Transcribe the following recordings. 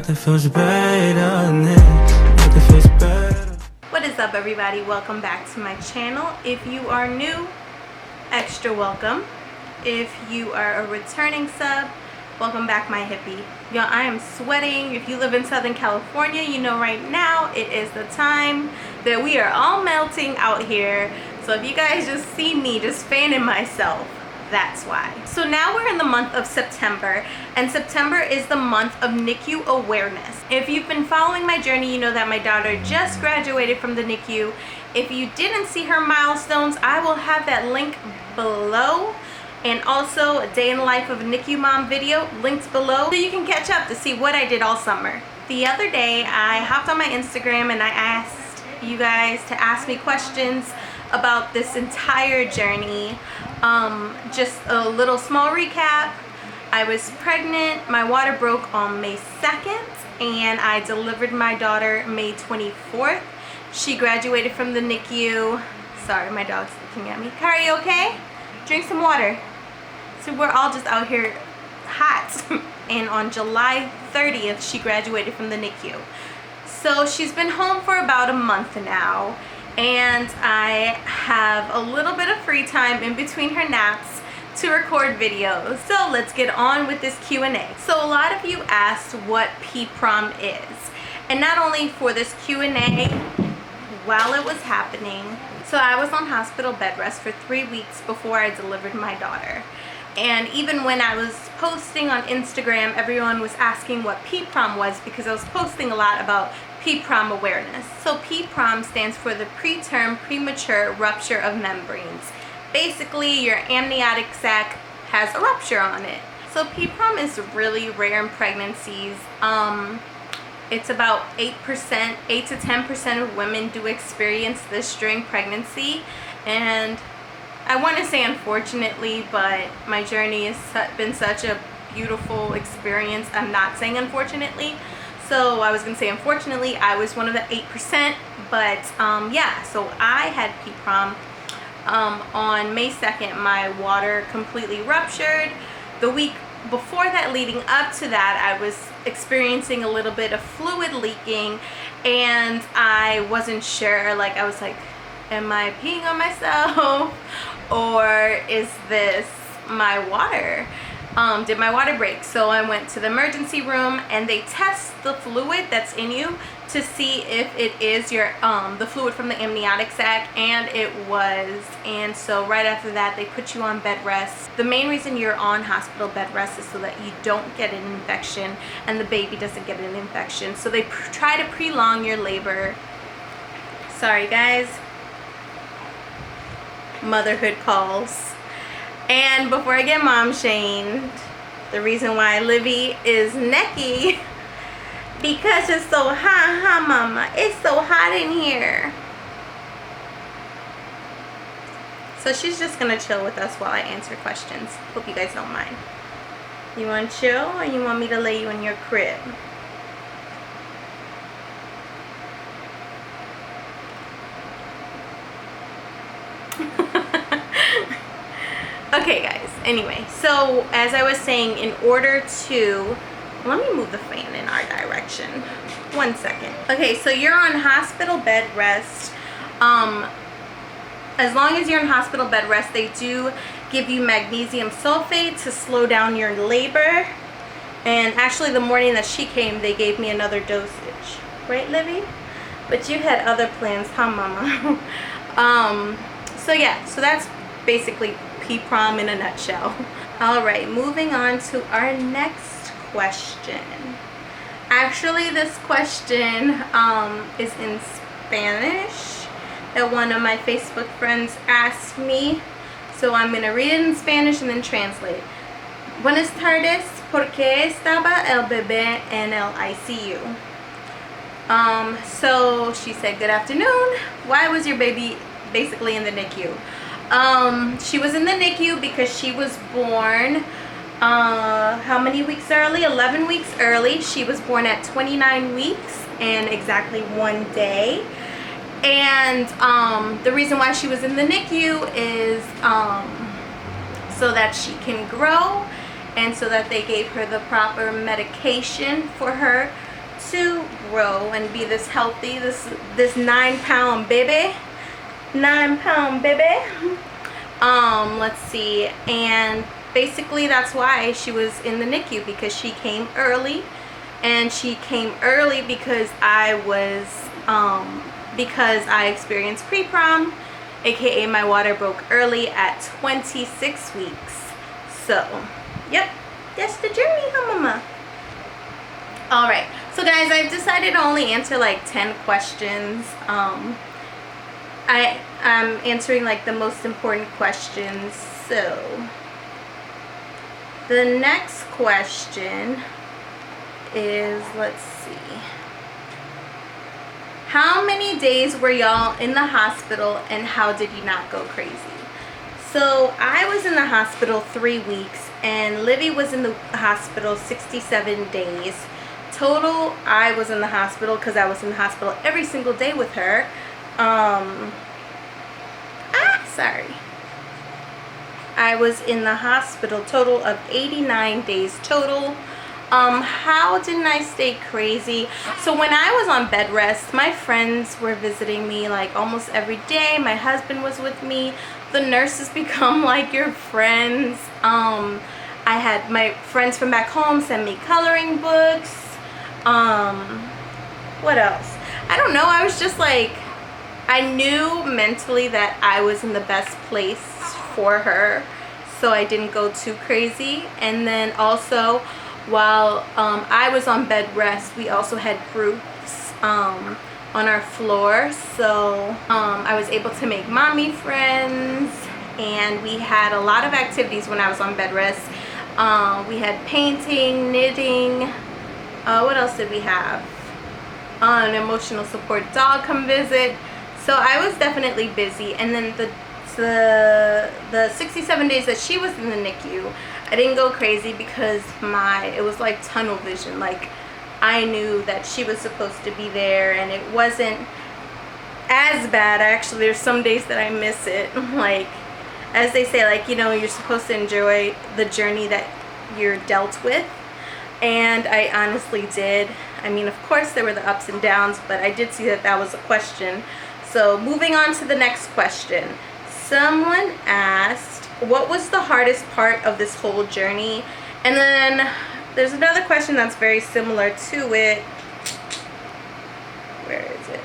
nothing feels better. Nothing feels better. What is up, everybody? Welcome back to my channel. If you are new, extra welcome. If you are a returning sub, welcome back, my hippie. Y'all, I am sweating. If you live in Southern California, you know right now it is the time that we are all melting out here. So if you guys just see me just fanning myself, that's why. So now we're in the month of September, and September is the month of NICU awareness. If you've been following my journey, you know that my daughter just graduated from the NICU. If you didn't see her milestones, I will have that link below, and also a day in the life of a NICU mom video linked below, so you can catch up to see what I did all summer. The other day I hopped on my Instagram and I asked you guys to ask me questions about this entire journey. Just a little small recap. I was pregnant, my water broke on May 2nd, and I delivered my daughter May 24th. She graduated from the NICU. Sorry, my dog's looking at me. Car, you okay? Drink some water. So we're all just out here hot. And on July 30th, she graduated from the NICU. So she's been home for about a month now, and I have a little bit of free time in between her naps to record videos. So let's get on with this Q&A. So a lot of you asked what P-Prom is, and not only for this Q&A, while it was happening, so I was on hospital bed rest for 3 weeks before I delivered my daughter. And even when I was posting on Instagram, everyone was asking what P-Prom was, because I was posting a lot about P-Prom awareness. So P-Prom stands for the preterm premature rupture of membranes. Basically, your amniotic sac has a rupture on it. So P-Prom is really rare in pregnancies. It's about 8% to 10% of women do experience this during pregnancy. And I want to say unfortunately, but my journey has been such a beautiful experience. I'm not saying unfortunately. So I was going to say unfortunately, I was one of the 8%. But yeah, so I had P-Prom. On May 2nd, my water completely ruptured. The week before that, leading up to that, I was experiencing a little bit of fluid leaking, and I wasn't sure. Like, I was like, am I peeing on myself, or is this my water? Did my water break? So I went to the emergency room, and they test the fluid that's in you to see if it is your the fluid from the amniotic sac, and it was. And so right after that, they put you on bed rest. The main reason you're on hospital bed rest is so that you don't get an infection and the baby doesn't get an infection. So they try to prolong your labor. Sorry guys, motherhood calls. And before I get mom shamed, the reason why Livy is necky, because it's so hot, huh mama? It's so hot in here. So she's just gonna chill with us while I answer questions. Hope you guys don't mind. You want to chill, or you want me to lay you in your crib? Okay guys, anyway, so as I was saying, in order to, let me move the fan in our direction. 1 second. Okay, so you're on hospital bed rest. As long as you're in hospital bed rest, they do give you magnesium sulfate to slow down your labor. And actually the morning that she came, they gave me another dosage. Right, Livy? But you had other plans, huh, mama? So yeah, so that's basically P-Prom in a nutshell. All right, moving on to our next question. Actually, this question is in Spanish that one of my Facebook friends asked me. So I'm going to read it in Spanish and then translate. Buenas tardes, ¿por qué estaba el bebé en el ICU? So she said, good afternoon. Why was your baby basically in the NICU? She was in the NICU because she was born how many weeks early? 11 weeks early. She was born at 29 weeks and exactly 1 day. And the reason why she was in the NICU is so that she can grow, and so that they gave her the proper medication for her to grow and be this healthy, this 9-pound baby. 9-pound baby. Let's see, and basically that's why she was in the NICU, because she came early. And she came early because I experienced pre-prom, aka my water broke early at 26 weeks. So, yep, that's the journey, huh, mama? Alright, so guys, I've decided to only answer like 10 questions. I'm answering like the most important questions. So, the next question is, let's see, how many days were y'all in the hospital and how did you not go crazy? So I was in the hospital 3 weeks and Livy was in the hospital 67 days. Total, I was in the hospital, because I was in the hospital every single day with her. I was in the hospital total of 89 days total. How didn't I stay crazy? So when I was on bed rest, my friends were visiting me like almost every day. My husband was with me. The nurses become like your friends. I had my friends from back home send me coloring books. What else? I don't know. I was just like, I knew mentally that I was in the best place for her, so I didn't go too crazy. And then also, while I was on bed rest, we also had groups on our floor, so I was able to make mommy friends, and we had a lot of activities when I was on bed rest. We had painting, knitting, what else did we have? An emotional support dog come visit. So I was definitely busy. And then the 67 days that she was in the NICU, I didn't go crazy because it was like tunnel vision. Like, I knew that she was supposed to be there and it wasn't as bad. Actually, there's some days that I miss it. Like, as they say, like, you know, you're supposed to enjoy the journey that you're dealt with. And I honestly did. I mean, of course there were the ups and downs, but I did see that that was a question. So moving on to the next question. Someone asked, what was the hardest part of this whole journey? And then there's another question that's very similar to it. Where is it?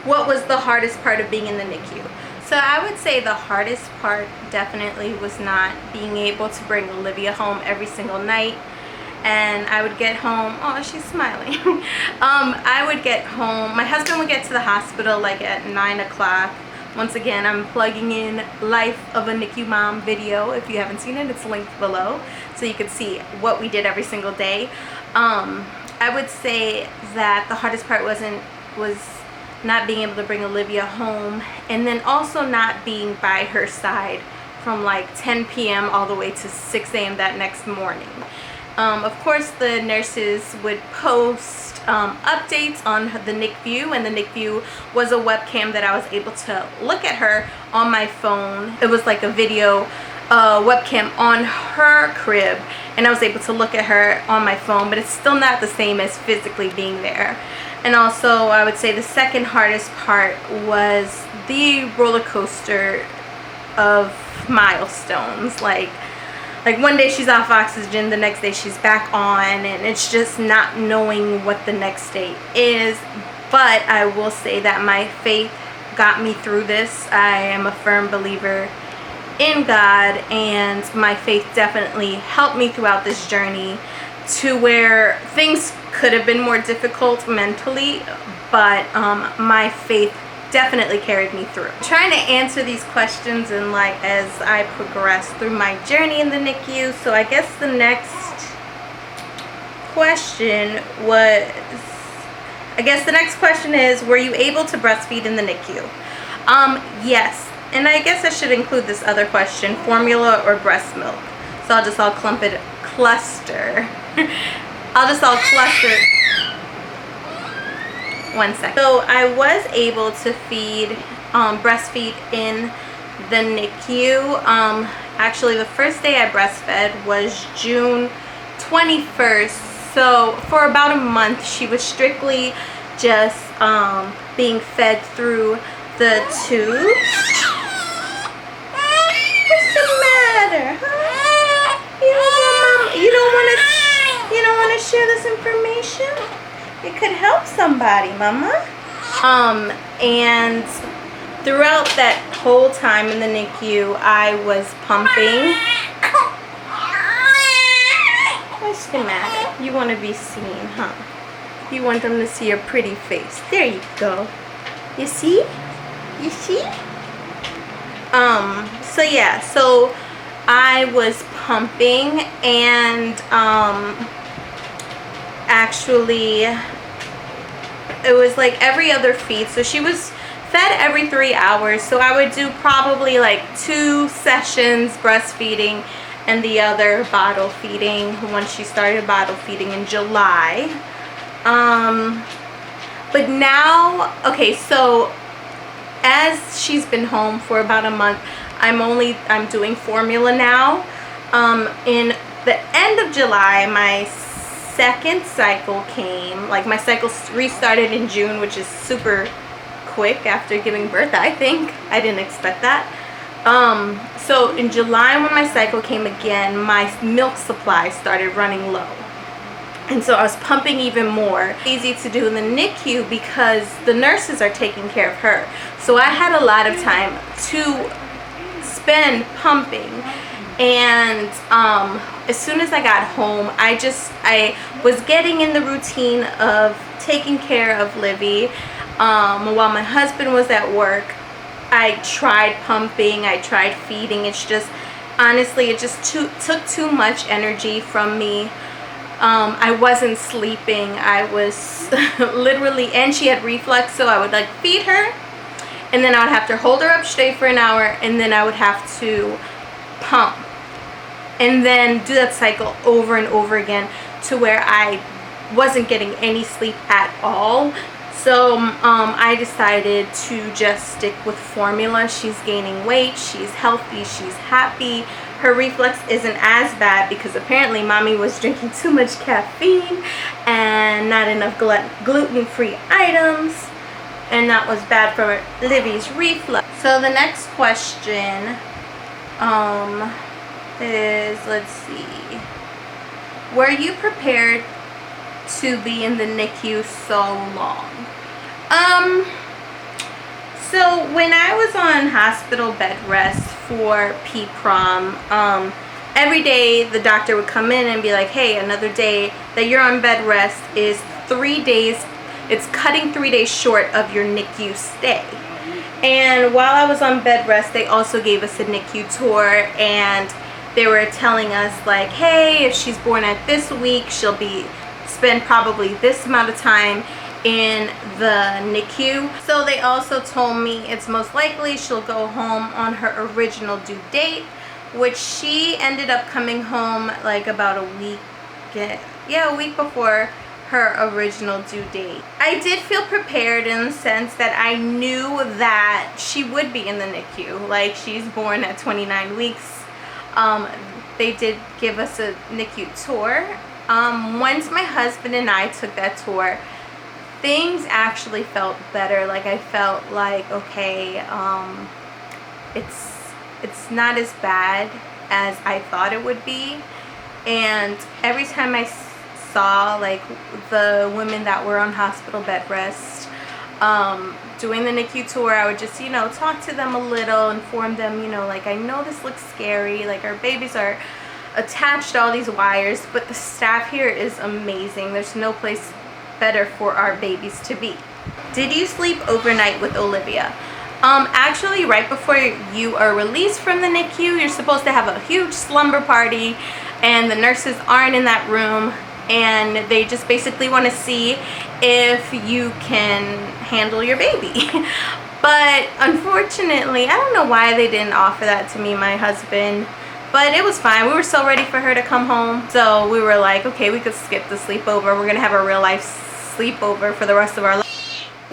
What was the hardest part of being in the NICU? So I would say the hardest part definitely was not being able to bring Olivia home every single night. And I would get home, oh, she's smiling. I would get home, my husband would get to the hospital like at 9 o'clock. Once again, I'm plugging in Life of a NICU Mom video. If you haven't seen it, it's linked below, so you can see what we did every single day. I would say that the hardest part was not being able to bring Olivia home, and then also not being by her side from like 10 p.m. all the way to 6 a.m. that next morning. Of course, the nurses would post updates on the NICU, and the NICU was a webcam that I was able to look at her on my phone. It was like a video webcam on her crib, and I was able to look at her on my phone, but it's still not the same as physically being there. And also, I would say the second hardest part was the roller coaster of milestones. Like one day she's off oxygen, the next day she's back on, and it's just not knowing what the next day is. But I will say that my faith got me through this. I am a firm believer in God, and my faith definitely helped me throughout this journey, to where things could have been more difficult mentally, but my faith definitely carried me through. I'm trying to answer these questions and like as I progress through my journey in the NICU. So I guess the next question is, were you able to breastfeed in the NICU? Yes, and I guess I should include this other question, formula or breast milk. So I'll just all cluster. One second. So I was able to breastfeed in the NICU. Actually, the first day I breastfed was June 21st. So for about a month, she was strictly just being fed through the tubes. What's the matter, huh? You don't want to share this information? It could help somebody, Mama. And throughout that whole time in the NICU, I was pumping. What's the matter? You want to be seen, huh? You want them to see your pretty face. There you go. You see? You see? So yeah, so I was pumping, and actually it was like every other feed. So she was fed every 3 hours. So I would do probably like 2 sessions breastfeeding and the other bottle feeding once she started bottle feeding in July. But now, okay, so as she's been home for about a month, I'm doing formula now. In the end of July, my second cycle came. Like, my cycle restarted in June, which is super quick after giving birth, I think. I didn't expect that. So in July, when my cycle came again, my milk supply started running low. And so I was pumping even more. Easy to do in the NICU because the nurses are taking care of her. So I had a lot of time to spend pumping. And as soon as I got home, I was getting in the routine of taking care of Livy. While my husband was at work, I tried pumping, I tried feeding. It's just, honestly, it just took too much energy from me. I wasn't sleeping. I was literally, and she had reflux, so I would like feed her, and then I would have to hold her up straight for an hour, and then I would have to pump, and then do that cycle over and over again to where I wasn't getting any sleep at all. So I decided to just stick with formula. She's gaining weight, she's healthy, she's happy. Her reflux isn't as bad because apparently mommy was drinking too much caffeine and not enough gluten-free items, and that was bad for Livy's reflux. So the next question is, let's see, were you prepared to be in the NICU so long? So when I was on hospital bed rest for PPROM, every day the doctor would come in and be like, hey, another day that you're on bed rest is 3 days, it's cutting 3 days short of your NICU stay. And while I was on bed rest, they also gave us a NICU tour, and they were telling us like, hey, if she's born at this week, she'll spend probably this amount of time in the NICU. So they also told me it's most likely she'll go home on her original due date, which she ended up coming home like about a week before her original due date. I did feel prepared in the sense that I knew that she would be in the NICU. Like, she's born at 29 weeks. They did give us a NICU tour. Once my husband and I took that tour, things actually felt better. Like, I felt like, okay, it's not as bad as I thought it would be. And every time I saw like the women that were on hospital bed rest doing the NICU tour, I would just, talk to them a little, inform them, like, I know this looks scary, like, our babies are attached to all these wires, but the staff here is amazing. There's no place better for our babies to be. Did you sleep overnight with Olivia? Actually, right before you are released from the NICU, you're supposed to have a huge slumber party, and the nurses aren't in that room, and they just basically want to see if you can handle your baby. But unfortunately, I don't know why they didn't offer that to me, my husband, but it was fine. We were so ready for her to come home, so we were like, okay, we could skip the sleepover. We're gonna have a real life sleepover for the rest of our life.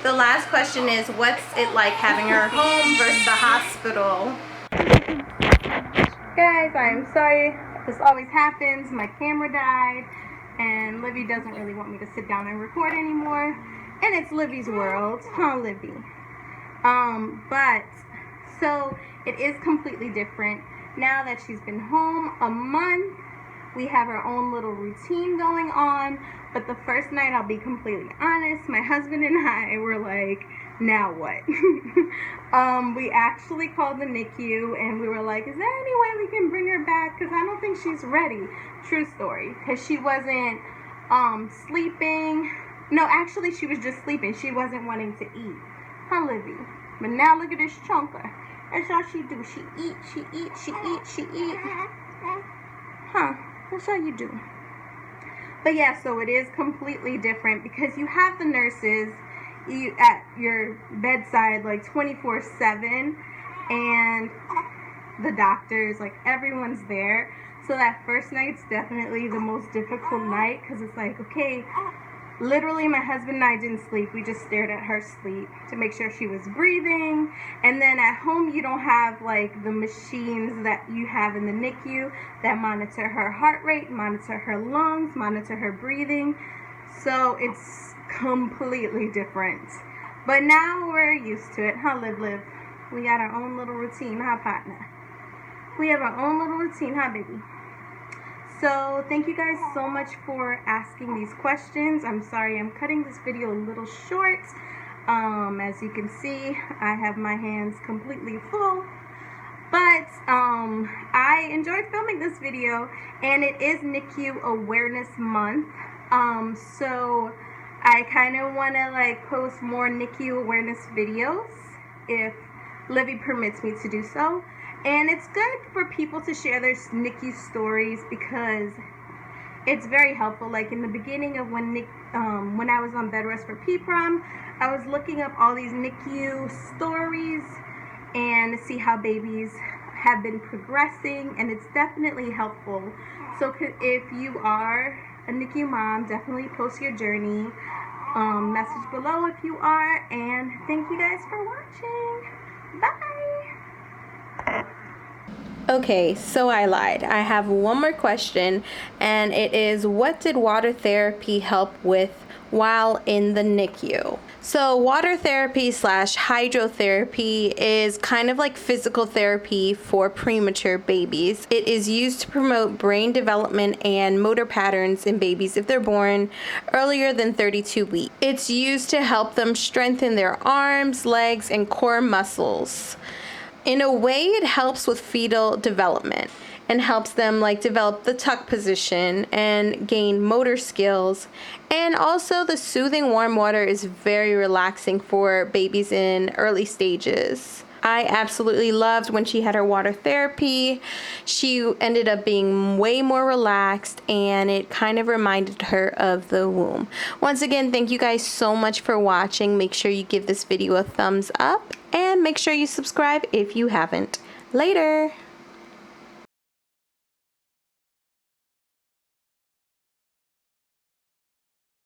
The last question is, what's it like having her home versus the hospital? Guys, I'm sorry, this always happens. My camera died, and Livy doesn't really want me to sit down and record anymore. And it's Livy's world, huh, Livy? But so it is completely different now that she's been home a month. We have our own little routine going on. But the first night, I'll be completely honest, my husband and I were like, now what? We actually called the NICU and we were like, is there any way we can bring her back? Because I don't think she's ready. True story. Because she wasn't sleeping. No, actually, she was just sleeping. She wasn't wanting to eat. Huh, Livy? But now look at this chunker. That's all she do. She eat, she eat, she eat, she eat. Huh, that's all you do. But yeah, so it is completely different because you have the nurses at your bedside like 24/7, and the doctors, like everyone's there. So that first night's definitely the most difficult night because it's like, okay, literally my husband and I didn't sleep. We just stared at her sleep to make sure she was breathing. And then at home you don't have like the machines that you have in the NICU that monitor her heart rate, monitor her lungs, monitor her breathing. So it's completely different. But now we're used to it, huh, Liv? We got our own little routine, huh, partner? We have our own little routine, huh, baby? So thank you guys so much for asking these questions. I'm sorry I'm cutting this video a little short. As you can see, I have my hands completely full. But I enjoyed filming this video, and it is NICU Awareness Month. So I kind of want to like post more NICU awareness videos if Livy permits me to do so. And it's good for people to share their NICU stories because it's very helpful. Like in the beginning of when I was on bed rest for PPROM, I was looking up all these NICU stories and see how babies have been progressing, and it's definitely helpful. So if you are a NICU mom, definitely post your journey. Message below if you are, and thank you guys for watching. Bye. Okay, so I lied. I have one more question, and it is, what did water therapy help with while in the NICU? So water therapy / hydrotherapy is kind of like physical therapy for premature babies. It is used to promote brain development and motor patterns in babies if they're born earlier than 32 weeks. It's used to help them strengthen their arms, legs, and core muscles. In a way, it helps with fetal development and helps them like develop the tuck position and gain motor skills. And also the soothing warm water is very relaxing for babies in early stages. I absolutely loved when she had her water therapy. She ended up being way more relaxed, and it kind of reminded her of the womb. Once again, thank you guys so much for watching. Make sure you give this video a thumbs up and make sure you subscribe if you haven't. Later.